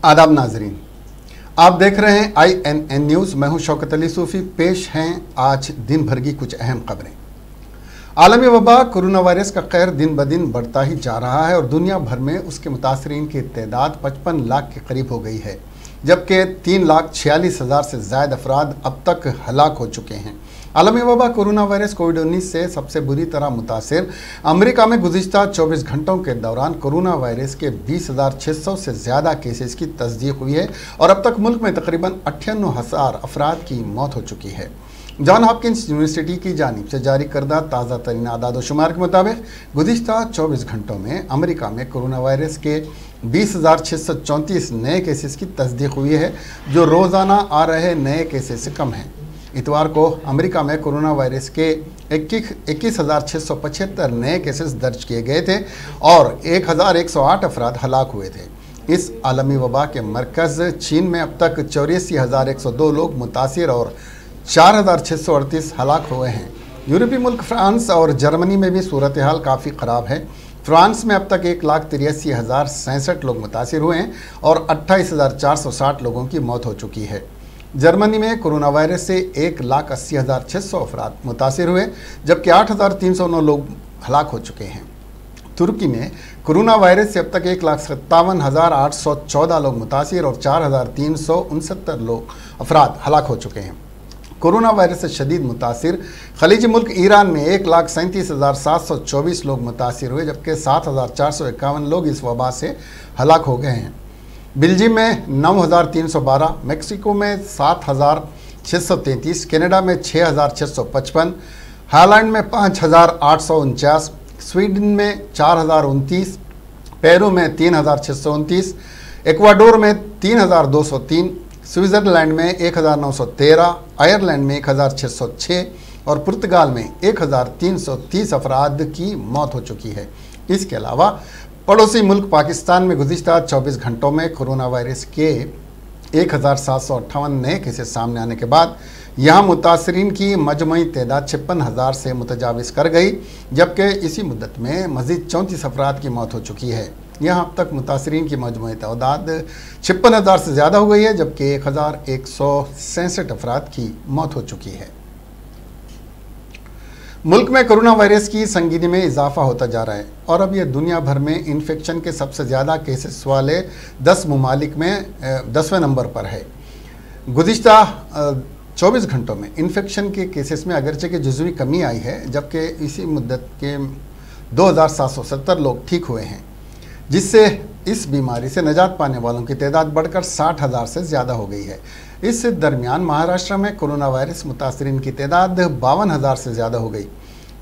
आदाब नाजरीन, आप देख रहे हैं INN न्यूज़। मैं हूं शौकत अली सूफ़ी। पेश हैं आज दिन भर की कुछ अहम खबरें। आलमी वबा कोरोना वायरस का कहर दिन ब दिन बढ़ता ही जा रहा है और दुनिया भर में उसके मुतासरीन की तादाद 55 लाख के करीब हो गई है, जबकि 3,46,000 से ज़्यादा अफराद अब तक हलाक हो चुके हैं। आलमी वबा कोरोना वायरस कोविड-19 से सबसे बुरी तरह मुतासिर अमेरिका में गुज़िश्ता 24 घंटों के दौरान कोरोना वायरस के 20,600 से ज़्यादा केसेस की तस्दीक हुई है और अब तक मुल्क में तकरीबन 98,000 अफराद की मौत हो चुकी है। जॉन हॉपकिंस यूनिवर्सिटी की जानिब से जारी करदा ताज़ा तरीन आदाद व शुमार के मुताबिक गुज़िश्ता 24 घंटों में अमेरिका में कोरोना वायरस के 20,634 नए केसेस की तस्दीक हुई है, जो रोज़ाना आ रहे नए केसेस से कम है। इतवार को अमेरिका में कोरोना वायरस के 21,675 नए केसेस दर्ज किए गए थे और 1,108 अफराद हलाक हुए थे। इस आलमी वबा के मरकज़ चीन में अब तक 84,102 लोग मुतासिर और 4,638 हलाक हुए हैं। यूरोपीय मुल्क फ्रांस और जर्मनी में भी सूरत हाल काफ़ी ख़राब है। फ्रांस में अब तक 1,83,067 लोग मुतासिर हुए हैं और 28,460 लोगों की मौत हो चुकी है। जर्मनी में कोरोना वायरस से 1,80,600 अफराद मुतासिर हुए, जबकि 8,309 लोग हलाक हो चुके हैं। तुर्की में कोरोना वायरस से अब तक 1,57,814 लोग मुतासिर और 4,369 लोग अफराद हलाक हो चुके हैं। कोरोना वायरस से शदीद मुतासिर खलीजी मुल्क ईरान में 1,37,724 लोग मुतासिर हुए, जबकि 7,451 लोग इस वबा से हलाक हो गए हैं। बेल्जियम में 9,312, मेक्सिको में 7,633, कनाडा में 6,655, हालैंड में 5,849, स्वीडन में 4,029, पेरू में 3,629, इक्वाडोर में 3,203, स्विट्ज़रलैंड में 1,913, आयरलैंड में 1,606 और पुर्तगाल में 1,330 अफराद की मौत हो चुकी है। इसके अलावा पड़ोसी मुल्क पाकिस्तान में गुज़िश्ता 24 घंटों में कोरोना वायरस के 1,758 नए केसेस सामने आने के बाद यहाँ मुतासरीन की मजमूई तादाद 56,000 से मुतजाविज़ कर गई, जबकि इसी मुद्दत में मज़ीद 34 अफराद की मौत हो चुकी है। यहाँ अब तक मुतासरीन की मजमूई तादाद 56,000 से ज़्यादा हो गई है, जबकि 1,167 अफराद की मौत हो चुकी है। मुल्क में कोरोना वायरस की संगीनी में इजाफा होता जा रहा है और अब यह दुनिया भर में इन्फेक्शन के सबसे ज़्यादा केसेस वाले 10 ममालिक में 10वें नंबर पर है। गुज़िश्ता 24 घंटों में इन्फेक्शन के केसेस में अगरचे की जुज़वी कमी आई है, जबकि इसी मुद्दत के 2,770 लोग ठीक हुए हैं, जिससे इस बीमारी से निजात पाने वालों की तादाद बढ़कर 60,000 से ज़्यादा हो गई है। इस दरमियान महाराष्ट्र में कोरोना वायरस मुतासरीन की तादाद 52,000 से ज़्यादा हो गई।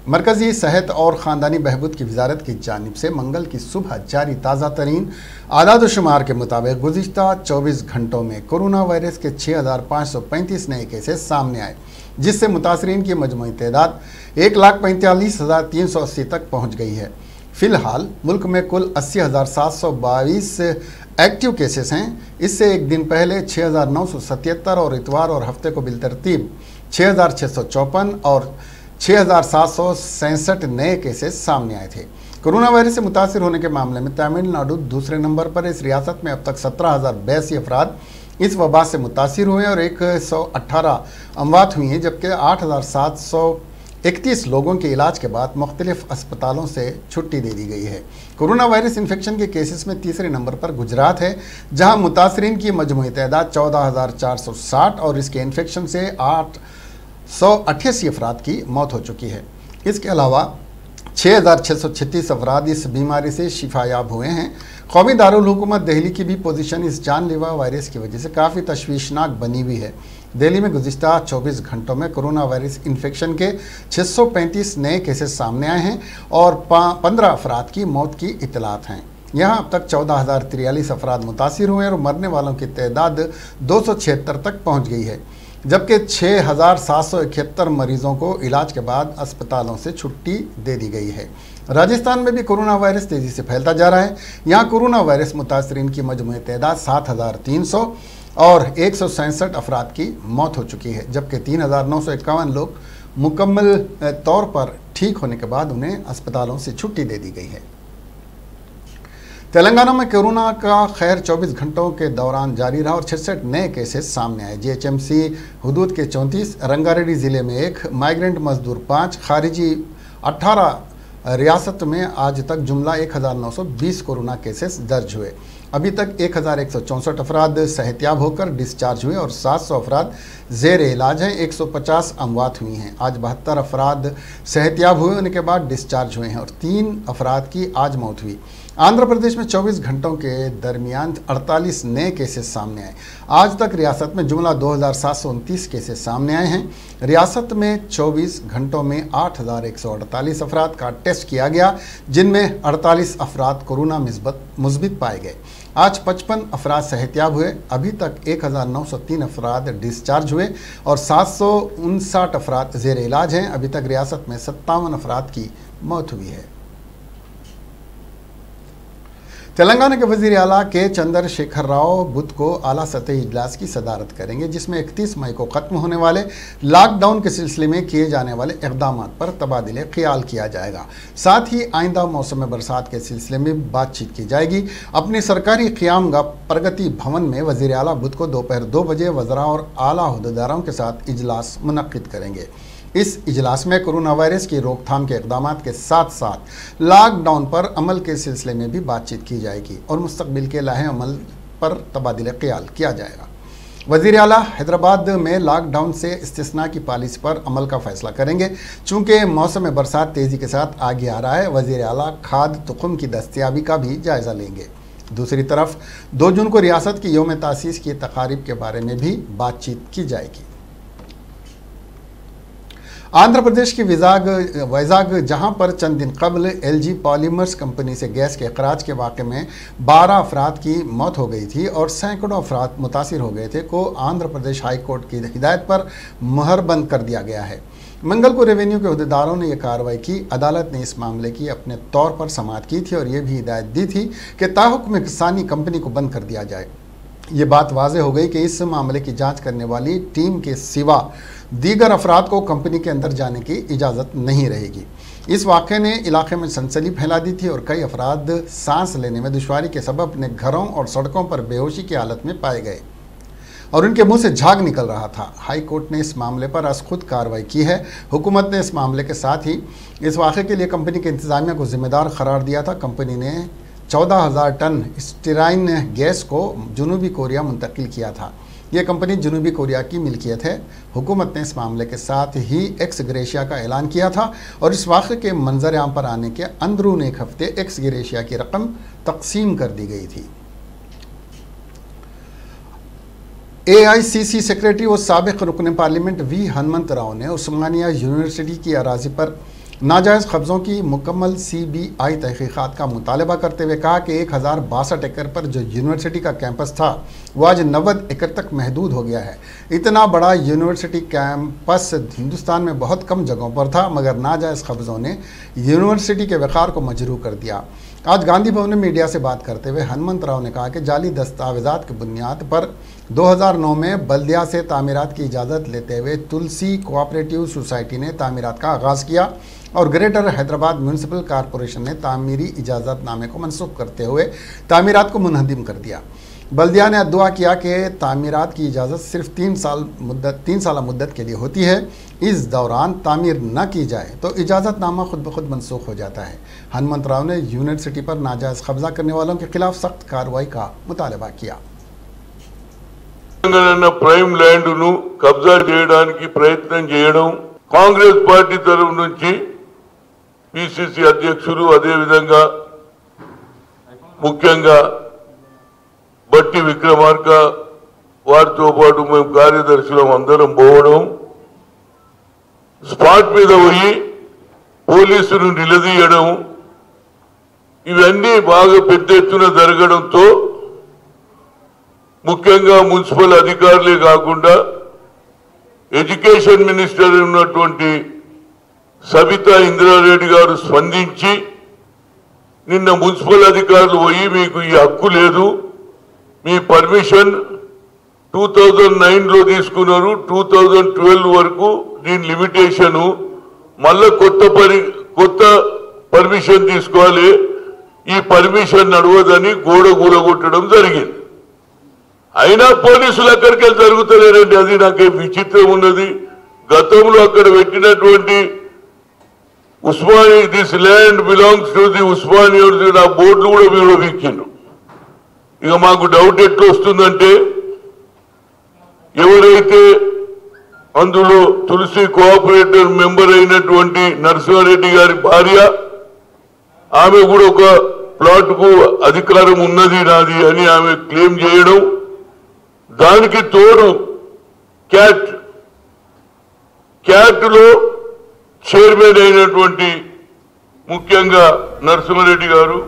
मरकज़ी सेहत और ख़ानदानी बहबूद की वजारत की जानिब से मंगल की सुबह जारी ताज़ा तरीन आदाद शुमार के मुताबिक गुज़िश्ता 24 घंटों में कोरोना वायरस के 6,535 नए केसेस सामने आए, जिससे मुतासरीन की मजमूई तादाद 1,45,380 तक पहुँच गई है। फ़िलहाल मुल्क में कुल 80,722 एक्टिव केसेस हैं। इससे एक दिन पहले 6,977 और इतवार और हफ्ते को बिलतरतीब 6,654 और 6,767 नए केसेस सामने आए थे। कोरोना वायरस से मुतासिर होने के मामले में तमिलनाडु दूसरे नंबर पर। इस रियासत में अब तक 17,082 अफराद इस वबा से मुतासिर हुए और 118 अमवात हुई हैं, जबकि 8,731 लोगों के इलाज के बाद मुख्तलिफ अस्पतालों से छुट्टी दे दी गई है। कोरोना वायरस इन्फेक्शन के केसेस में तीसरे नंबर पर गुजरात है, जहां मुतासरीन की मजमूई तादाद 14,460 और इसके इन्फेक्शन से 888 अफराद की मौत हो चुकी है। इसके अलावा 6,636 अफराद इस बीमारी से शिफायाब हुए हैं। कौमी दारुल हुकूमत दिल्ली की भी पोजीशन इस जानलेवा वायरस की वजह से काफ़ी तशवीशनाक बनी हुई है। दिल्ली में गुज़िश्ता 24 घंटों में कोरोना वायरस इन्फेक्शन के 635 नए केसेस सामने आए हैं और 15 अफराद की मौत की इतलात हैं। यहाँ अब तक 14,043 अफराद मुतासिर हुए और मरने वालों की तादाद 276 तक पहुँच गई है, जबकि 6,771 मरीजों को इलाज के बाद अस्पतालों से छुट्टी दे दी गई है। राजस्थान में भी कोरोना वायरस तेज़ी से फैलता जा रहा है। यहाँ कोरोना वायरस मुतासरीन की मजमूई तादाद 7,300 और 167 अफराद की मौत हो चुकी है, जबकि 3,951 लोग मुकम्मल तौर पर ठीक होने के बाद उन्हें अस्पतालों से छुट्टी दे दी गई है। तेलंगाना में कोरोना का खैर 24 घंटों के दौरान जारी रहा और 66 नए केसेस सामने आए। जीएचएमसी हुदूद के 34, रंगारेड्डी जिले में 1, माइग्रेंट मजदूर 5, खारिजी 18। रियासत में आज तक जुमला 1920 कोरोना केसेस दर्ज हुए। अभी तक 1164 अफराद सेहतियाब होकर डिस्चार्ज हुए और 700 अफराद जेर इलाज हैं। 150 अमवात हुई हैं। आज 72 अफराद सेहतियाब हुए, उनके बाद डिस्चार्ज हुए हैं और 3 अफराद की आज मौत हुई। आंध्र प्रदेश में 24 घंटों के दरमियान 48 नए केसेस सामने आए। आज तक रियासत में जुमला 2729 केसेस सामने आए हैं। रियासत में 24 घंटों में 8148 अफराद का टेस्ट किया गया, जिनमें 48 अफराद कोरोना मुस्बित पाए गए। आज 55 अफराद सेहतियाब हुए। अभी तक 1903 अफराद डिस्चार्ज हुए और 759 अफराद जेर इलाज हैं। अभी तक रियासत में 57 अफराद की मौत हुई है। तेलंगाना के वजीर आला के चंद्रशेखर राव बुध को आला सतही इजलास की सदारत करेंगे, जिसमें 31 मई को ख़त्म होने वाले लॉकडाउन के सिलसिले में किए जाने वाले इक़दाम पर तबादिले ख्याल किया जाएगा। साथ ही आइंदा मौसम बरसात के सिलसिले में बातचीत की जाएगी। अपनी सरकारी क़यामगाह प्रगति भवन में वजीर आला बुध को दोपहर 2 बजे वज़रा और आला ओहदेदारों के साथ इजलास मुनक्किद करेंगे। इस इजलास में कोरोना वायरस की रोकथाम के इक़दाम के साथ साथ लॉकडाउन पर अमल के सिलसिले में भी बातचीत की जाएगी और मुस्तक़बिल के लाहे अमल पर तबादिले ख्याल किया जाएगा। वज़ीर आला हैदराबाद में लॉकडाउन से इस्तिस्ना की पॉलिसी पर अमल का फैसला करेंगे। चूँकि मौसम बरसात तेज़ी के साथ आगे आ रहा है, वज़ीर आला खाद तुख़म की दस्तियाबी का भी जायज़ा लेंगे। दूसरी तरफ 2 जून को रियासत की यौम तासीस की तक़ारीब के बारे में भी बातचीत की जाएगी। आंध्र प्रदेश की वैजाग, जहां पर चंद दिन कबल एलजी पॉलीमर्स कंपनी से गैस के अखराज के वाक़े में 12 अफराद की मौत हो गई थी और सैकड़ों अफराद मुतासिर हो गए थे, को आंध्र प्रदेश हाई कोर्ट की हिदायत पर मुहरबंद कर दिया गया है। मंगल को रेवेन्यू के अहदेदारों ने यह कार्रवाई की। अदालत ने इस मामले की अपने तौर पर समाअत की थी और ये भी हिदायत दी थी कि ताहुक्म किसानी कंपनी को बंद कर दिया जाए। ये बात वाज़ेह हो गई कि इस मामले की जांच करने वाली टीम के सिवा दीगर अफराद को कंपनी के अंदर जाने की इजाज़त नहीं रहेगी। इस वाक़े ने इलाके में सनसनी फैला दी थी और कई अफराद सांस लेने में दुश्वारी के सबब अपने घरों और सड़कों पर बेहोशी की हालत में पाए गए और उनके मुंह से झाग निकल रहा था। हाई कोर्ट ने इस मामले पर आज खुद कार्रवाई की है। हुकूमत ने इस मामले के साथ ही इस वाक़े के लिए कंपनी के इंतज़ामिया को ज़िम्मेदार करार दिया था। कंपनी ने 14,000 टन स्टीराइन गैस को जनूबी कोरिया मुंतकिल किया था। यह कंपनी जनूबी कोरिया की मिल्कियत है। हुकूमत ने इस मामले के साथ ही एक्स ग्रेशिया का ऐलान किया था और इस वाक़े के मंजर आम पर आने के अंदरून एक हफ्ते एक्स ग्रेशिया की रकम तकसीम कर दी गई थी। AICC सेक्रेटरी और साबिक़ रुकन पार्लियामेंट वी हनुमंत राव ने उस्मानिया यूनिवर्सिटी की अराजी पर नाजायज़ कब्ज़ों की मुकम्मल CBI तहक़ीक़ात का मुतालबा करते हुए कहा कि 1062 एकड़ पर जो यूनिवर्सिटी का कैंपस था वो आज 90 एकड़ तक महदूद हो गया है। इतना बड़ा यूनिवर्सिटी कैंपस हिंदुस्तान में बहुत कम जगहों पर था, मगर नाजायज़ कब्ज़ों ने यूनिवर्सिटी के वक़ार को मजरूह कर दिया। आज गांधी भवन में मीडिया से बात करते हुए हनुमंत राव ने कहा कि जाली दस्तावेज़ात की बुनियाद पर 2009 में बल्दिया से तामीरात की इजाज़त लेते हुए तुलसी कोऑपरेटिव सोसाइटी ने तामीरात का आगाज़ किया और ग्रेटर हैदराबाद म्यूनसिपल कॉरपोरेशन ने तामीरी इजाज़तनामे को मनसूख करते हुए तामीरात को मुनहदिम कर दिया। बल्दिया ने दुआ किया कि तामीरात की इजाज़त सिर्फ 3 साल मुद्दत के लिए होती है। इस दौरान तामीर न की जाए तो इजाज़तनामा खुद ब खुद मनसूख हो जाता है। हनुमंत राव ने यूनिवर्सिटी पर नाजायज़ कब्ज़ा करने वालों के खिलाफ सख्त कार्रवाई का मुतालबा किया। ప్రైమ్ ల్యాండ్ ను కబ్జా చేయడానికి ప్రయత్నం చేయడం కాంగ్రెస్ పార్టీ తరఫు నుంచి పిసిసి అధ్యక్షులు అదే విధంగా ముఖ్యంగా బట్టి విక్రమార్క వారితో పాటు మేము కార్యదర్శులు అందరం పోవడం స్పాట్ మీద పోయి పోలీసులు నిలదీయడం ఇవన్నీ బాగా పెద్ద ఎత్తున జరగడంతో ముఖ్యంగా మున్సిపల్ అధికారులే కాకుండా ఎడ్యుకేషన్ మినిస్టర్ ఉన్నటువంటి సబితా ఇంద్రారెడ్డి గారు స్పందించి నిన్న మున్సిపల్ అధికారులు పోయి మీకు ఈ హక్కు లేదు, మీ పర్మిషన్ 2009లో తీసుకున్నారు, 2012 వరకు దీని లిమిటేషన్, మళ్ళా కొత్త పర్మిషన్ తీసుకోవాలి, ఈ పర్మిషన్ నడవదని గోడ కూలగొట్టడం జరిగింది. అయినా పోలీసులు అక్కడికి వెళ్ళి జరుగుతలేరండి. అది నాకేం విచిత్రం ఉన్నది. గతంలో అక్కడ పెట్టినటువంటి Osmania, this land belongs to the Osmania university, ఆ బోర్డులు కూడా మీరు వీక్కిండ్రు. ఇక మాకు డౌట్ ఎట్లా వస్తుందంటే, ఎవరైతే అందులో తులసి కోఆపరేటివ్ మెంబర్ అయినటువంటి నరసింహారెడ్డి గారి భార్య, ఆమె కూడా ఒక ప్లాట్ కు అధికారం ఉన్నది నాది అని ఆమె క్లెయిమ్ చేయడం, దానికి తోడు క్యాట్ లో చైర్మన్ అయినటువంటి ముఖ్యంగా నరసింహారెడ్డి గారు.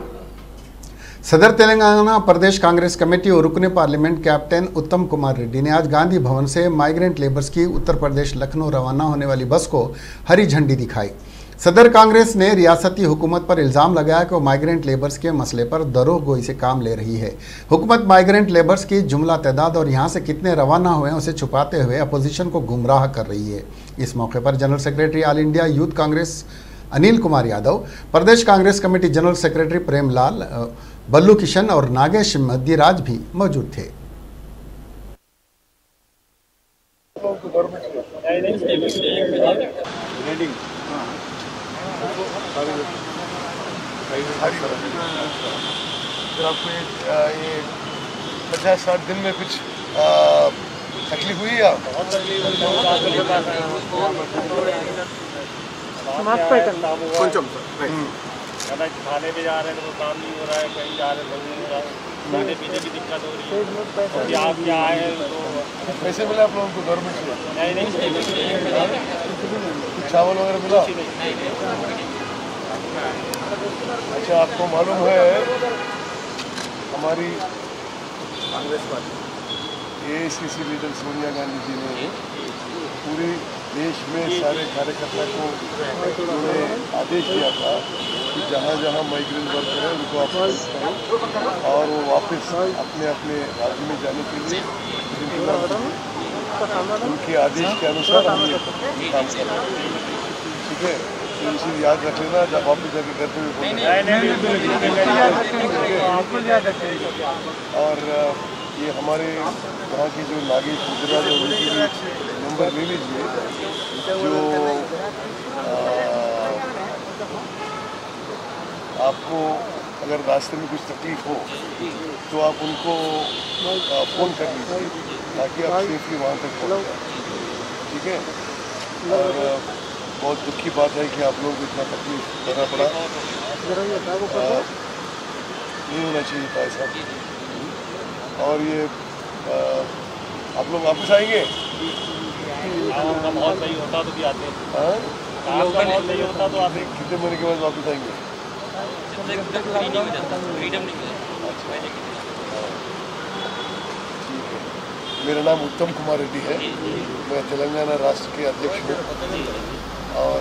सदर तेलंगाना प्रदेश कांग्रेस कमेटी और रुकने पार्लियामेंट कैप्टन उत्तम कुमार रेड्डी ने आज गांधी भवन से माइग्रेंट लेबर्स की उत्तर प्रदेश लखनऊ रवाना होने वाली बस को हरी झंडी दिखाई। सदर कांग्रेस ने रियासती हुकूमत पर इल्ज़ाम लगाया कि वो माइग्रेंट लेबर्स के मसले पर दरोगोई से काम ले रही है। हुकूमत माइग्रेंट लेबर्स की जुमला तादाद और यहाँ से कितने रवाना हुए हैं उसे छुपाते हुए अपोजिशन को गुमराह कर रही है। इस मौके पर general secretary all India youth Congress Anil Kumar Yadav, प्रदेश Congress committee general secretary Premlal, Ballu Kishan और नागेश मद्दीराज भी मौजूद थे। आपको ये 50-60 दिन में कुछ तकलीफ हुई या खाने पे जा रहे हैं तो काम नहीं हो रहा है, कहीं जा रहे हैं नहीं हो रहा है, खाने पीने की दिक्कत हो रही है। अभी आप क्या आए हैं तो कैसे मिला आप लोगों को गवर्नमेंट से? नहीं कुछ चावल वगैरह मिला? अच्छा, आपको मालूम है हमारी Congress party AICC leader Sonia Gandhi ji ने पूरे देश में सारे कार्यकर्ता को उन्होंने आदेश दिया था कि जहाँ जहाँ माइग्रेंट वर्कर है उनको आप और वो वापस अपने अपने राज्य में जाने के लिए उनके आदेश के अनुसार हम ये काम कर रहे हैं। ठीक है, तो इसे याद रख लेना जब वापस जाके करते हुए। और ये हमारे वहाँ की जो नागेश गुजरात है उनकी नंबर ले लीजिए, जो आपको अगर रास्ते में कुछ तकलीफ हो तो आप उनको फ़ोन कर लीजिए ताकि आप सेफली वहाँ तक पहुँच जाए। ठीक है, और बहुत दुख की बात है कि आप लोगों को इतना तकलीफ करना पड़ा, नहीं होना चाहिए था ऐसा। और ये आप लोग वापस आएंगे? काम का माहौल सही होता तो भी आते हैं। हाँ, काम का माहौल सही होता तो आते। कितने महीने के बाद वापस आएंगे? फ्रीडम नहीं मेरा नाम उत्तम कुमार रेड्डी है, मैं तेलंगाना राष्ट्र के अध्यक्ष हूँ। और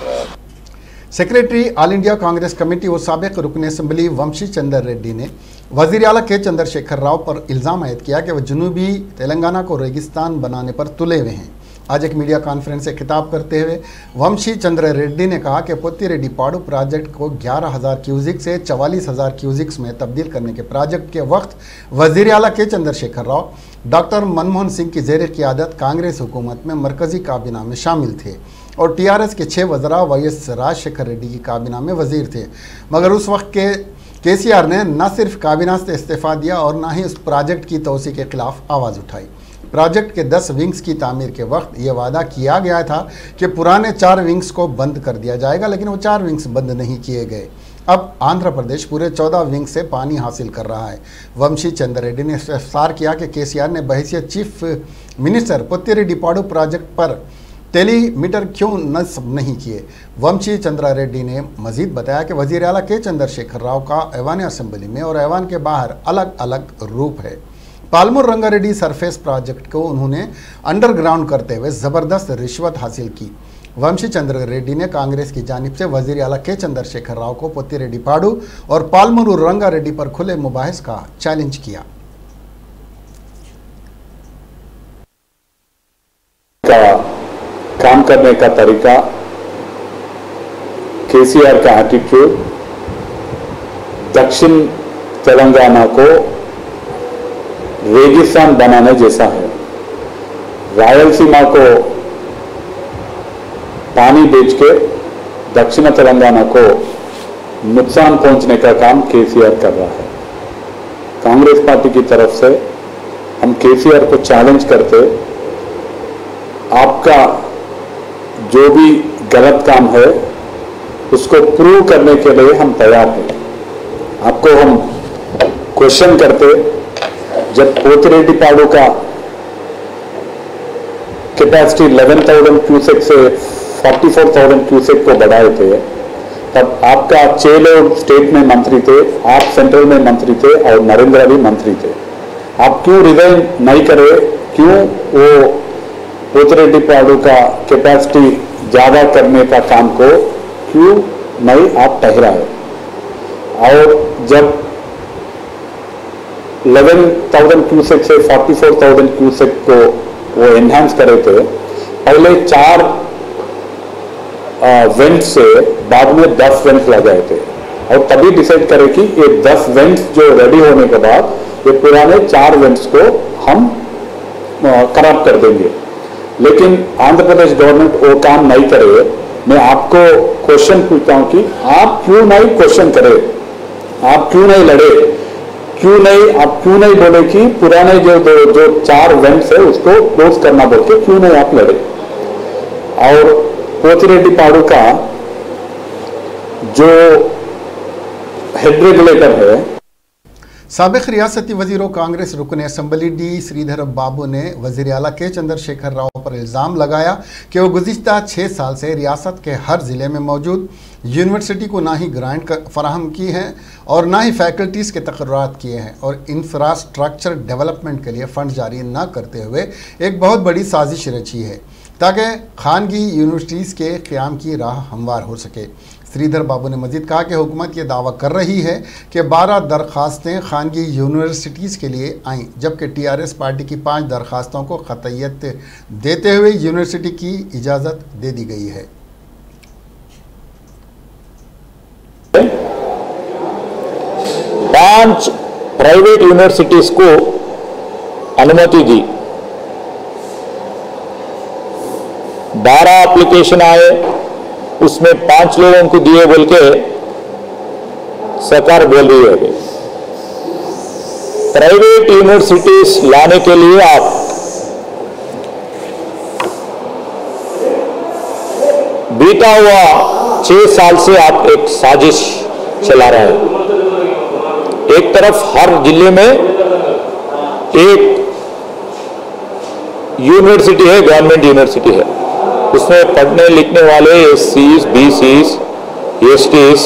secretary all India Congress committee और साबिक रुकन असम्बली वंशी चंद्र रेड्डी ने वज़ीर आला के चंद्रशेखर राव पर इल्ज़ाम आयद किया कि वह जनूबी तेलंगाना को रेगिस्तान बनाने पर तुले हुए हैं। आज एक मीडिया कॉन्फ्रेंस से खिताब करते हुए वंशी चंद्र रेड्डी ने कहा कि पोतिरेड्डीपाडु प्रोजेक्ट को 11,000 क्यूजिक से 44,000 क्यूजिक्स में तब्दील करने के प्रोजेक्ट के वक्त वज़ीर आला के चंद्रशेखर राव डॉक्टर मनमोहन सिंह की ज़ेर क़ियादत कांग्रेस हुकूमत में मरकज़ी काबीना में शामिल थे और TRS के 6 वज़रा YS राजशेखर रेड्डी की काबीना में वज़ीर थे, मगर उस वक्त के KCR ने न सिर्फ काबीना से इस्तीफ़ा दिया और न ही उस प्रोजेक्ट की तोसी के खिलाफ आवाज़ उठाई। प्रोजेक्ट के 10 विंग्स की तामीर के वक्त ये वादा किया गया था कि पुराने 4 विंग्स को बंद कर दिया जाएगा, लेकिन वो 4 विंग्स बंद नहीं किए गए। अब आंध्र प्रदेश पूरे 14 विंग से पानी हासिल कर रहा है। वंशी चंद्र रेड्डी ने इस्तिफ़सार किया कि KCR ने बहैसियत चीफ मिनिस्टर पोतिरेड्डीपाडु प्रोजेक्ट पर टेलीमीटर क्यों नस्ब नहीं किए। वंशी चंद्र रेड्डी ने मजीद बताया कि वज़ीर आला के चंद्रशेखर राव का ऐवान असम्बली में और ऐवान के बाहर अलग अलग रूप है। पालमूर रंगारेड्डी सरफेस प्रोजेक्ट को उन्होंने अंडरग्राउंड करते हुए ज़बरदस्त रिश्वत हासिल की। वंशी चंद्र रेड्डी ने कांग्रेस की जानिब से वज़ीर आला के चंद्रशेखर राव को पोतिरेड्डीपाडु और पालमूर रंगारेड्डी पर खुले मुबाहिस का चैलेंज किया। काम करने का तरीका, KCR का एटीट्यूड दक्षिण तेलंगाना को रेगिस्तान बनाने जैसा है। रायलसीमा को पानी बेच के दक्षिण तेलंगाना को नुकसान पहुंचने का काम केसीआर कर रहा है। कांग्रेस पार्टी की तरफ से हम केसीआर को चैलेंज करते, आपका जो भी गलत काम है उसको प्रूव करने के लिए हम तैयार हैं। आपको हम क्वेश्चन करते, जब पोतिरेड्डीपाडु का कैपेसिटी 11,000 क्यूसेक से 44,000 क्यूसेक को बढ़ाए थे, तब आपका 6 लोग स्टेट में मंत्री थे, आप सेंट्रल में मंत्री थे और नरेंद्र भी मंत्री थे। आप क्यों रिजाइन नहीं करे? क्यों वो पोतिरेड्डीपाडु का कैपेसिटी ज्यादा करने का काम को क्यों नहीं आप ठहराए? और जब 11,000 क्यूसेक से 44,000 क्यूसेक को वो एनहांस करे थे, पहले 4 वेंट से बाद में 10 वेंट लगाए थे और तभी डिसाइड करे कि ये 10 वेंट जो रेडी होने के बाद ये पुराने 4 वेंट्स को हम खराब कर देंगे। लेकिन आंध्र प्रदेश गवर्नमेंट वो काम नहीं करे। मैं आपको क्वेश्चन पूछता हूं कि आप क्यों नहीं क्वेश्चन करे, आप क्यों नहीं लड़े, क्यों नहीं, आप क्यों नहीं बोले कि पुराने जो 4 वेंट्स है उसको क्लोज करना बोल के क्यों नहीं आप लड़े? और पोतिरेड्डीपाडु का जो हेड रेगुलेटर है, साबिक रियासती वजीर कांग्रेस रुकन असम्बली डी श्रीधर बाबू ने वजीर आला के चंद्रशेखर राव पर इल्ज़ाम लगाया कि वो गुज़िश्ता 6 साल से रियासत के हर ज़िले में मौजूद यूनिवर्सिटी को ना ही ग्रांट फराहम की है और ना ही फैकल्टीज़ के तकर्रात किए हैं और इंफ्रास्ट्रक्चर डेवलपमेंट के लिए फ़ंड जारी न करते हुए एक बहुत बड़ी साजिश रची है ताकि खानगी यूनिवर्सिटीज़ के क़याम की राह हमवार हो सके। श्रीधर बाबू ने मजीद कहा कि हुकूमत ये दावा कर रही है कि 12 दरख्वास्तें खानगी यूनिवर्सिटीज़ के लिए आईं, जबकि टीआरएस पार्टी की 5 दरख्वास्तों को क़तइयत देते हुए यूनिवर्सिटी की इजाज़त दे दी गई है। 5 प्राइवेट यूनिवर्सिटीज़ को अनुमति दी, 12 एप्लीकेशन आए, उसमें 5 लोगों को दिए बोल के सरकार बोल रही है। प्राइवेट यूनिवर्सिटीज लाने के लिए आप बीता हुआ 6 साल से आप एक साजिश चला रहे हैं। एक तरफ हर जिले में एक यूनिवर्सिटी है, गवर्नमेंट यूनिवर्सिटी है, उसमें पढ़ने लिखने वाले एससीज, बीसीज, एसटीज,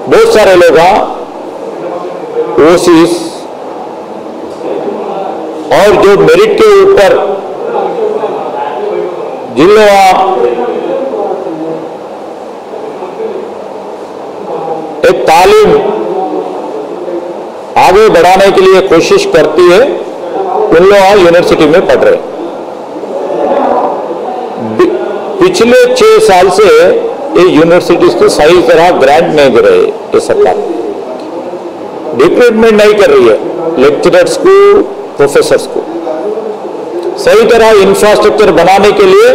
बहुत सारे लोग हैं, ओसीज, और जो मेरिट के ऊपर जिन लोग एक तालीम आगे बढ़ाने के लिए कोशिश करती है, उन लोग यूनिवर्सिटी में पढ़ रहे हैं। पिछले 6 साल से ये यूनिवर्सिटीज को सही तरह ग्रांट नहीं दे रहे ये सरकार, रिक्रूटमेंट नहीं कर रही है लेक्चरर्स को, प्रोफेसर्स को, सही तरह इंफ्रास्ट्रक्चर बनाने के लिए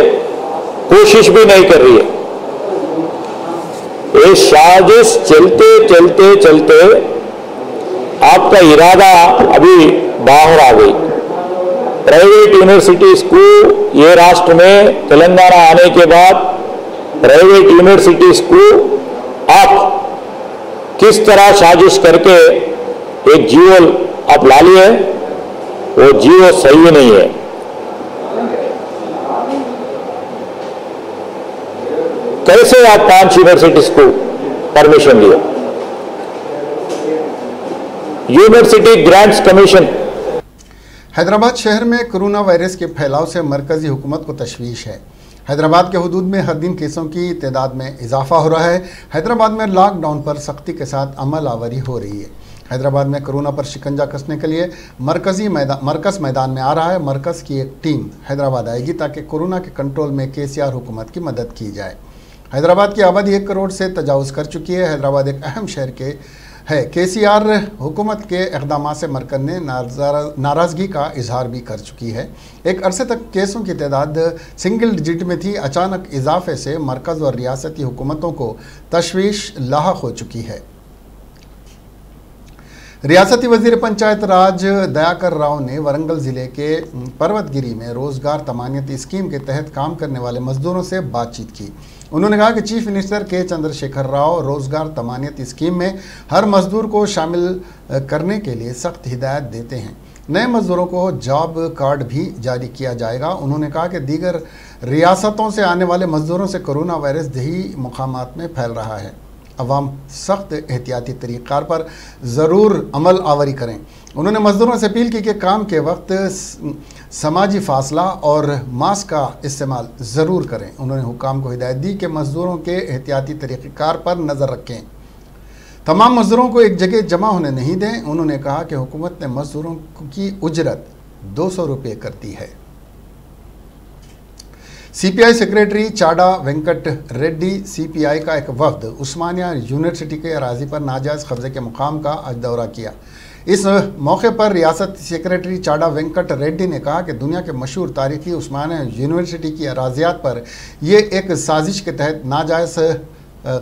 कोशिश भी नहीं कर रही है। ये साजिश चलते चलते चलते आपका इरादा अभी बाहर आ गई। प्राइवेट यूनिवर्सिटीज को ये राष्ट्र में तेलंगाना आने के बाद प्राइवेट यूनिवर्सिटीज को आप किस तरह साजिश करके एक जीवो आप ला लिए, वो जीवो सही नहीं है। कैसे आप 5 यूनिवर्सिटीज को परमिशन दिए? University grants commission. हैदराबाद शहर में कोरोना वायरस के फैलाव से मरकज़ी हुकूमत को तशवीश है। हैदराबाद के हुदूद में हर दिन केसों की तादाद में इजाफा हो रहा है। हैदराबाद में लॉकडाउन पर सख्ती के साथ अमल आवरी हो रही है। हैदराबाद में कोरोना पर शिकंजा कसने के लिए मरकज़ मैदान में आ रहा है। मरकज़ की एक टीम हैदराबाद आएगी ताकि कोरोना के कंट्रोल में केसीआर हुकूमत की मदद की जाए। हैदराबाद की आबादी 1 करोड़ से तजावुज़ कर चुकी है। हैदराबाद एक अहम शहर के है। केसीआर हुकूमत के इक़दाम से मरकज़ ने नाराज़गी का इजहार भी कर चुकी है। एक अरसे तक केसों की तादाद सिंगल डिजिट में थी। अचानक इजाफे से मरकज़ और रियासती हुकूमतों को तशवीश लाहक हो चुकी है। रियासती वज़ीर पंचायत राज दयाकर राव ने वरंगल ज़िले के पर्वतगिरी में रोज़गार तमानियत स्कीम के तहत काम करने वाले मजदूरों से बातचीत की। उन्होंने कहा कि चीफ मिनिस्टर के चंद्रशेखर राव रोज़गार तमानियत स्कीम में हर मजदूर को शामिल करने के लिए सख्त हिदायत देते हैं। नए मजदूरों को जॉब कार्ड भी जारी किया जाएगा। उन्होंने कहा कि दीगर रियासतों से आने वाले मजदूरों से कोरोना वायरस दही मुकामात में फैल रहा है। अवाम सख्त एहतियाती तरीक़ार पर ज़रूर अमल आवरी करें। उन्होंने मजदूरों से अपील की कि काम के वक्त समाजी फासला और मास्क का इस्तेमाल ज़रूर करें। उन्होंने हुकाम को हिदायत दी कि मजदूरों के एहतियाती तरीक़ार पर नज़र रखें, तमाम मजदूरों को एक जगह जमा होने नहीं दें। उन्होंने कहा कि हुकूमत ने मजदूरों की उजरत 200 रुपये कर दी है। CPI secretary Chada Venkat Reddy CPI का एक वफ्द उस्मानिया यूनिवर्सिटी के अराजी पर नाजायज़ कब्जे के मुकाम का आज दौरा किया। इस मौके पर रियासत सेक्रेटरी चाडा वेंकट रेड्डी ने कहा कि दुनिया के मशहूर तारीखी उस्मानिया यूनिवर्सिटी की अराजियात पर ये एक साजिश के तहत नाजायज़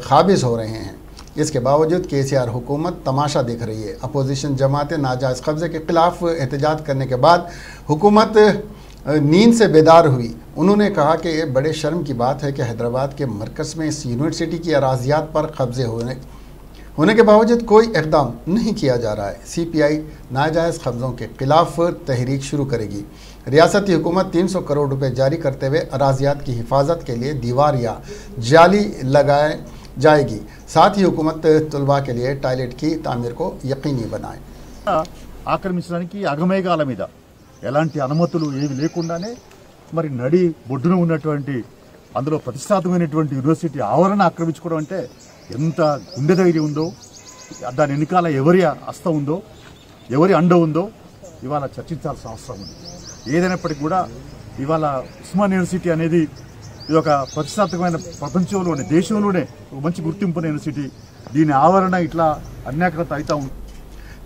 काबिज हो रहे हैं। इसके बावजूद केसीआर हुकूमत तमाशा देख रही है। अपोजिशन जमातें नाजायज़ कब्जे के खिलाफ एहतजाज करने के बाद हुकूमत नींद से बेदार हुई। उन्होंने कहा कि ये बड़े शर्म की बात है कि हैदराबाद के मरकज़ में इस यूनिवर्सिटी की अराजियात पर कब्जे होने के बावजूद कोई इक़दाम नहीं किया जा रहा है। सीपीआई नाजायज़ कब्ज़ों के खिलाफ तहरीक शुरू करेगी। रियासती हुकूमत 300 करोड़ रुपए जारी करते हुए अराजियात की हिफाजत के लिए दीवार या जाली लगाए जाएगी। साथ ही हुकूमत तलबा के लिए टॉयलेट की तामीर को यकीनी बनाए। ఆక్రమించడానికి అగమేఘాల మీద ఎలాంటి అనుమతులు ఏవి లేకుండానే మరి నడి బొడ్డున ఉన్నటువంటి అందులో ప్రతిష్టాత్మకమైనటువంటి యూనివర్సిటీ ఆవరణ ఆక్రమించుకోవడం అంటే ఎంత గుండె ధైర్యం ఉందో, దాని వెనకాల ఎవరి హస్తం ఉందో, ఎవరి అండ ఉందో ఇవాళ చర్చించాల్సిన అవసరం ఉంది. ఏదైనప్పటికీ కూడా ఇవాళ ఉస్మానియా యూనివర్సిటీ అనేది ఇది ఒక ప్రతిష్టాత్మకమైన ప్రపంచంలోనే దేశంలోనే ఒక మంచి గుర్తింపున్న యూనివర్సిటీ. దీని ఆవరణ ఇట్లా అన్యాకరత అవుతా ఉంది.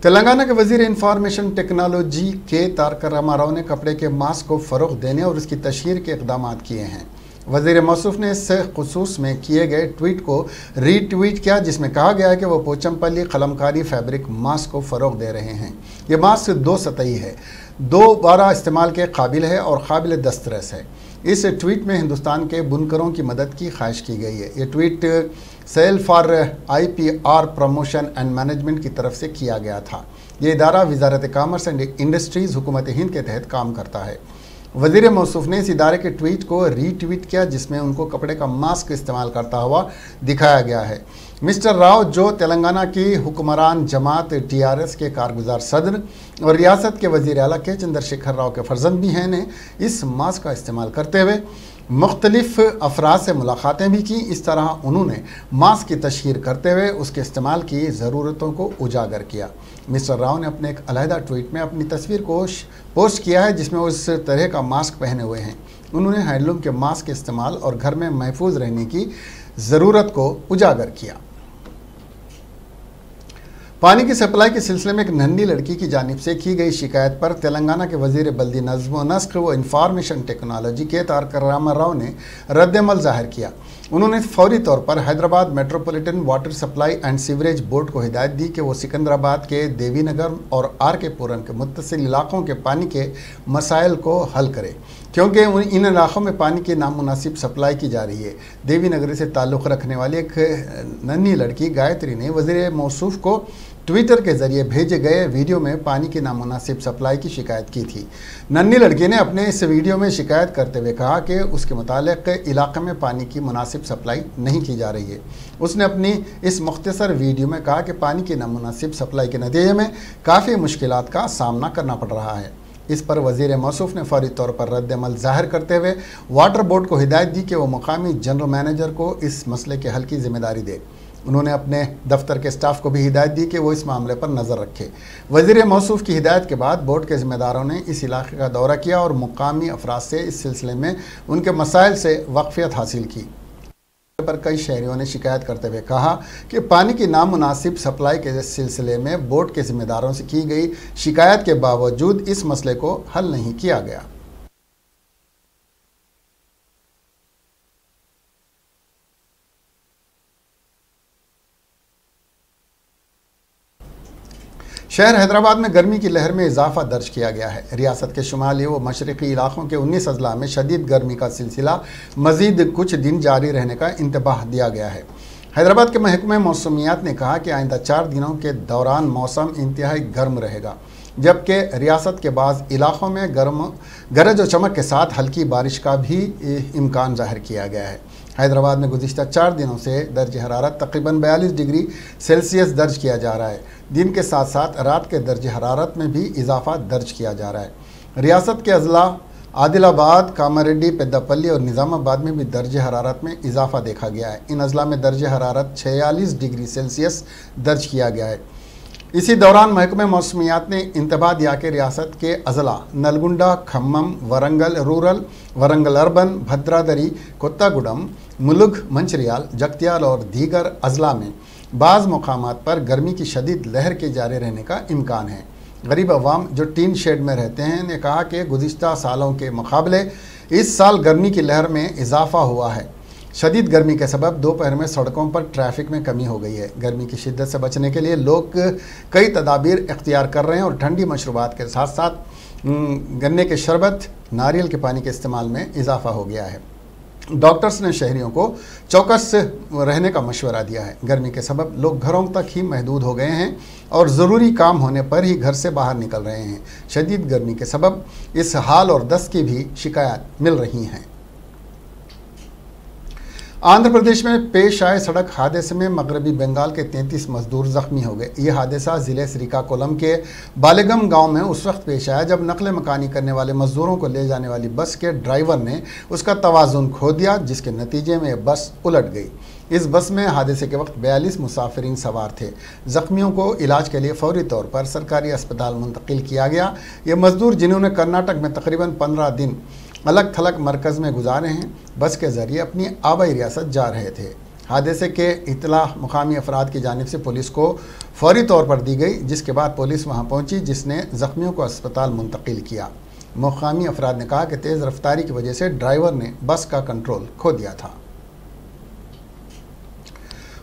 तेलंगाना के वजीर इंफॉर्मेशन टेक्नोलॉजी के तारक रामाराव ने कपड़े के मास्क को फ़रोग़ देने और उसकी तशहीर के इक़दाम किए हैं। वज़ीर मौसूफ़ ने इस खुसूस में किए गए ट्वीट को रीट्वीट किया, जिसमें कहा गया है कि वह पोचमपल्ली कलमकारी फैब्रिक मास्क को फ़रोग़ दे रहे हैं। ये मास्क 2 सतही है, दोबारा इस्तेमाल के काबिल है और काबिल दस्तरस है। इस ट्वीट में हिंदुस्तान के बुनकरों की मदद की ख्वाहिश की गई है। ये tweet cell for IPR promotion and management की तरफ से किया गया था। ये इदारा वजारत कामर्स एंड इंडस्ट्रीज़ हुकूमत हिंद के तहत काम करता है। वज़ीर मौसूफ़ ने इस इदारे के ट्वीट को रीट्वीट किया, जिसमें उनको कपड़े का मास्क इस्तेमाल करता हुआ दिखाया गया है। मिस्टर राव, जो तेलंगाना की हुक्मरान जमात TRS के कारगुजार सदर और रियासत के वज़ीर आला के चंद्रशेखर राव के फर्जंद भी हैं, ने इस मास्क का इस्तेमाल करते हुए मुख्तलिफ अफराद से मुलाकातें भी की। इस तरह उन्होंने मास्क की तशहीर करते हुए उसके इस्तेमाल की ज़रूरतों को उजागर किया। मिस्टर राव ने अपने एक अलहदा ट्वीट में अपनी तस्वीर को पोस्ट किया है, जिसमें वो इस तरह का मास्क पहने हुए हैं। उन्होंने हैंडलूम के मास्क के इस्तेमाल और घर में महफूज रहने की ज़रूरत को उजागर किया। पानी की सप्लाई के सिलसिले में एक नन्ही लड़की की जानिब से की गई शिकायत पर तेलंगाना के वजीर बल्दी नज़्म व नस्क व इंफॉर्मेशन टेक्नोलॉजी के तारक रामाराव ने रद्दमल जाहिर किया। उन्होंने फौरी तौर पर Hyderabad metropolitan water supply and sewerage board को हिदायत दी कि वो सिकंदराबाद के देवी नगर और RK पुरम के मुत्तसिल इलाकों के पानी के मसाइल को हल करे, क्योंकि इन इलाकों में पानी की नामुनासिब सप्लाई की जा रही है। देवी नगरी से ताल्लुक़ रखने वाली एक नन्ही लड़की गायत्री ने वज़ीर मौसूफ़ को ट्विटर के ज़रिए भेजे गए वीडियो में पानी की नामुनासिब सप्लाई की शिकायत की थी। नन्ही लड़की ने अपने इस वीडियो में शिकायत करते हुए कहा कि उसके मुतालिक इलाके में पानी की मुनासिब सप्लाई नहीं की जा रही है। उसने अपनी इस मुख्तसर वीडियो में कहा कि पानी की नामुनासिब सप्लाई के नतीजे में काफ़ी मुश्किलात का सामना करना पड़ रहा है। इस पर वज़ीर मौसूफ़ ने फौरी तौर पर रद्दमल ज़ाहिर करते हुए वाटर बोर्ड को हिदायत दी कि वह मुकामी जनरल मैनेजर को इस मसले के हल की जिम्मेदारी दे। उन्होंने अपने दफ्तर के स्टाफ को भी हिदायत दी कि वो इस मामले पर नज़र रखे। वज़ीर मौसूफ़ की हिदायत के बाद बोर्ड के ज़िम्मेदारों ने इस इलाके का दौरा किया और मुकामी अफराद से इस सिलसिले में उनके मसाइल से वाक़फ़ियत हासिल की। पर कई शहरियों ने शिकायत करते हुए कहा कि पानी की नामुनासिब सप्लाई के सिलसिले में बोर्ड के जिम्मेदारों से की गई शिकायत के बावजूद इस मसले को हल नहीं किया गया। शहर हैदराबाद में गर्मी की लहर में इजाफा दर्ज किया गया है। रियासत के शुमाली व मशरक़ी इलाकों के 19 अजला में शदीद गर्मी का सिलसिला मज़ीद कुछ दिन जारी रहने का इंतबाह दिया गया है। हैदराबाद के महकमे मौसमियात ने कहा कि आइंदा 4 दिनों के दौरान मौसम इंतहाई गर्म रहेगा, जबकि रियासत के बाज़ इलाकों में गरज और चमक के साथ हल्की बारिश का भी इम्कान ज़ाहिर किया गया है। हैदराबाद में गुज़िश्ता 4 दिनों से दर्ज हरारत तकरीबन 42 डिग्री सेल्सियस दर्ज किया जा रहा है। दिन के साथ साथ रात के दर्ज हरारत में भी इजाफा दर्ज किया जा रहा है। रियासत के अजला आदिलाबाद, कामारेड्डी, पेद्दापल्ली और निज़ामाबाद में भी दर्ज हरारत में इजाफा देखा गया है। इन अजला में दर्ज हरारत 46 डिग्री सेल्सियस दर्ज किया गया है। इसी दौरान महकमे मौसमियात ने इंतबाह दिया कि रियासत के अजला नलगुंडा, खम्मम, वरंगल रूरल, वरंगल अर्बन, भद्रादरी, कोत्तागुडम, मुलुग, मंचिरियाल, जगतियाल और दीगर अजला में बाज़ मकामात पर गर्मी की शदीद लहर के जारी रहने का इम्कान है। गरीब अवाम जो टीन शेड में रहते हैं ने कहा कि गुज़िश्ता सालों के मुकाबले इस साल गर्मी की लहर में इजाफा हुआ है। शदीद गर्मी के सबब दोपहर में सड़कों पर ट्रैफिक में कमी हो गई है। गर्मी की शिद्दत से बचने के लिए लोग कई तदाबीर इख्तियार कर रहे हैं और ठंडी मशरूबात के साथ साथ गन्ने के शरबत, नारियल के पानी के इस्तेमाल में इजाफा हो गया है। डॉक्टर्स ने शहरियों को चौकस रहने का मशवरा दिया है। गर्मी के सबब लोग घरों तक ही महदूद हो गए हैं और ज़रूरी काम होने पर ही घर से बाहर निकल रहे हैं। शदीद गर्मी के सबब इस हाल और दस्त की भी शिकायत मिल रही हैं। आंध्र प्रदेश में पेश आए सड़क हादसे में मगरबी बंगाल के 33 मजदूर जख्मी हो गए। यह हादसा ज़िले श्रीकाकुलम के बालेगम गांव में उस वक्त पेश आया जब नकल मकानी करने वाले मजदूरों को ले जाने वाली बस के ड्राइवर ने उसका तवाज़ुन खो दिया, जिसके नतीजे में बस उलट गई। इस बस में हादसे के वक्त 42 मुसाफिरीन सवार थे। जख्मियों को इलाज के लिए फौरी तौर पर सरकारी अस्पताल मुंतकिल किया गया। ये मजदूर जिन्होंने कर्नाटक में तकरीबन 15 दिन अलग थलग मरकज़ में गुजारे हैं, बस के ज़रिए अपनी आबाई रियासत जा रहे थे। हादसे के इतला मुकामी अफराद की जानिब से पुलिस को फौरी तौर पर दी गई, जिसके बाद पुलिस वहां पहुंची, जिसने ज़ख्मियों को अस्पताल मुंतकिल किया। मुकामी अफराद ने कहा कि तेज़ रफ्तारी की वजह से ड्राइवर ने बस का कंट्रोल खो दिया था।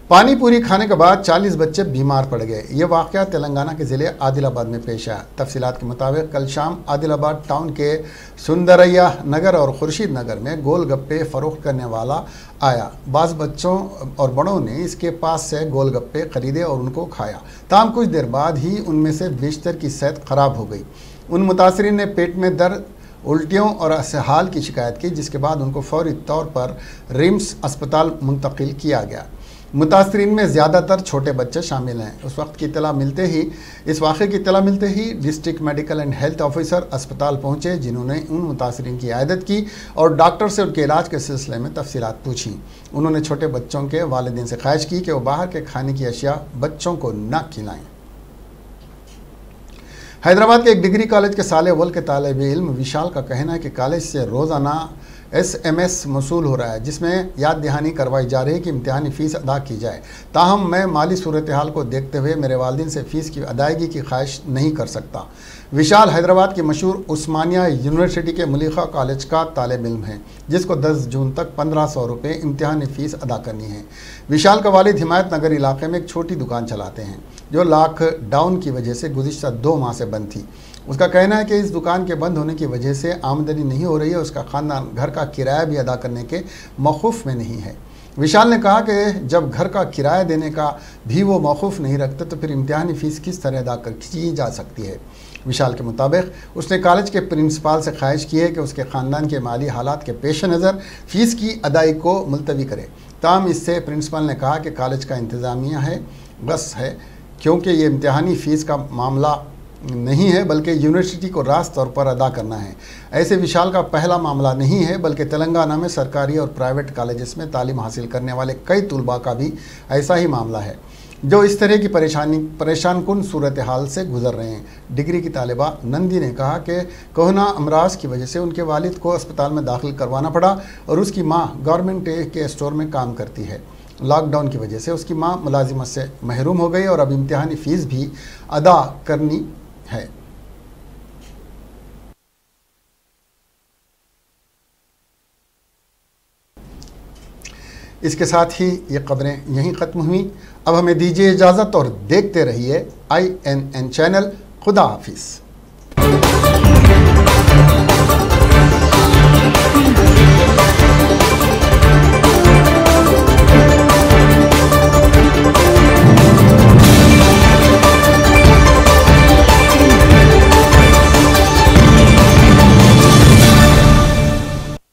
पानी पूरी खाने के बाद 40 बच्चे बीमार पड़ गए। ये वाक़या तेलंगाना के ज़िले आदिलाबाद में पेश आया। तफसीलात के मुताबिक कल शाम आदिलाबाद टाउन के सुंदरैया नगर और खुर्शीद नगर में गोलगप्पे फ़रोख्त करने वाला आया। बाज़ बच्चों और बड़ों ने इसके पास से गोलगप्पे ख़रीदे और उनको खाया। ताम कुछ देर बाद ही उनमें से बेशतर की सेहत ख़राब हो गई। उन मुतासरीन ने पेट में दर्द, उल्टियों और असहाल की शिकायत की, जिसके बाद उनको फौरी तौर पर रिम्स अस्पताल मुंतकिल किया गया। मुतासरीन में ज़्यादातर छोटे बच्चे शामिल हैं। इस वाक़े की इत्तला मिलते ही district medical and health officer अस्पताल पहुंचे, जिन्होंने उन मुतासरीन की आयदत की और डॉक्टर से उनके इलाज के सिलसिले में तफसीलात पूछी। उन्होंने छोटे बच्चों के वालिदैन से ख्वाहिश की कि वो बाहर के खाने की अशिया बच्चों को न खिलाएं। हैदराबाद के एक डिग्री कॉलेज के साल अव्वल के तालिब इल्म विशाल का कहना है कि कॉलेज से रोज़ाना SMS मसूल हो रहा है, जिसमें याद दहानी करवाई जा रही है कि इम्तिहानी फ़ीस अदा की जाए। ताहम मैं माली सूरत हाल को देखते हुए मेरे वालिदैन से फ़ीस की अदायगी की ख्वाहिश नहीं कर सकता। विशाल हैदराबाद की मशहूर उस्मानिया यूनिवर्सिटी के मुलीखा कॉलेज का तालिब इल्म है, जिसको 10 जून तक 1500 रुपये इम्तिहानी फ़ीस अदा करनी है। विशाल का वालिद हिमायत नगर इलाके में एक छोटी दुकान चलाते हैं, जो लॉकडाउन की वजह से गुज़िश्ता 2 माह से बंद थी। उसका कहना है कि इस दुकान के बंद होने की वजह से आमदनी नहीं हो रही है। उसका ख़ानदान घर का किराया भी अदा करने के मौक़ूफ़ में नहीं है। विशाल ने कहा कि जब घर का किराया देने का भी वो मौक़ूफ़ नहीं रखते तो फिर इम्तिहानी फ़ीस किस तरह अदा की जा सकती है। विशाल के मुताबिक उसने कॉलेज के प्रिंसिपाल से ख्वाहिश की है कि उसके ख़ानदान के माली हालात के पेश नज़र फ़ीस की अदायगी को मुलतवी करे। ताहम इससे प्रिंसिपल ने कहा कि कॉलेज का इंतज़ामिया है बस है, क्योंकि ये इम्तिहानी फ़ीस का मामला नहीं है बल्कि यूनिवर्सिटी को रास्त तौर पर अदा करना है। ऐसे विशाल का पहला मामला नहीं है, बल्कि तेलंगाना में सरकारी और प्राइवेट कॉलेजेस में तालीम हासिल करने वाले कई तुलबा का भी ऐसा ही मामला है। जो इस तरह की परेशान कुन सूरत हाल से गुजर रहे हैं। डिग्री की तालिबा नंदी ने कहा कि कोरोना अमराज की वजह से उनके वालिद को अस्पताल में दाखिल करवाना पड़ा और उसकी माँ गवर्नमेंट के स्टोर में काम करती है। लॉकडाउन की वजह से उसकी माँ मुलाजिमत से महरूम हो गई और अब इम्तिहानी फ़ीस भी अदा करनी है। इसके साथ ही ये खबरें यहीं ख़त्म हुई। अब हमें दीजिए इजाज़त और देखते रहिए INN चैनल। खुदा हाफिज़।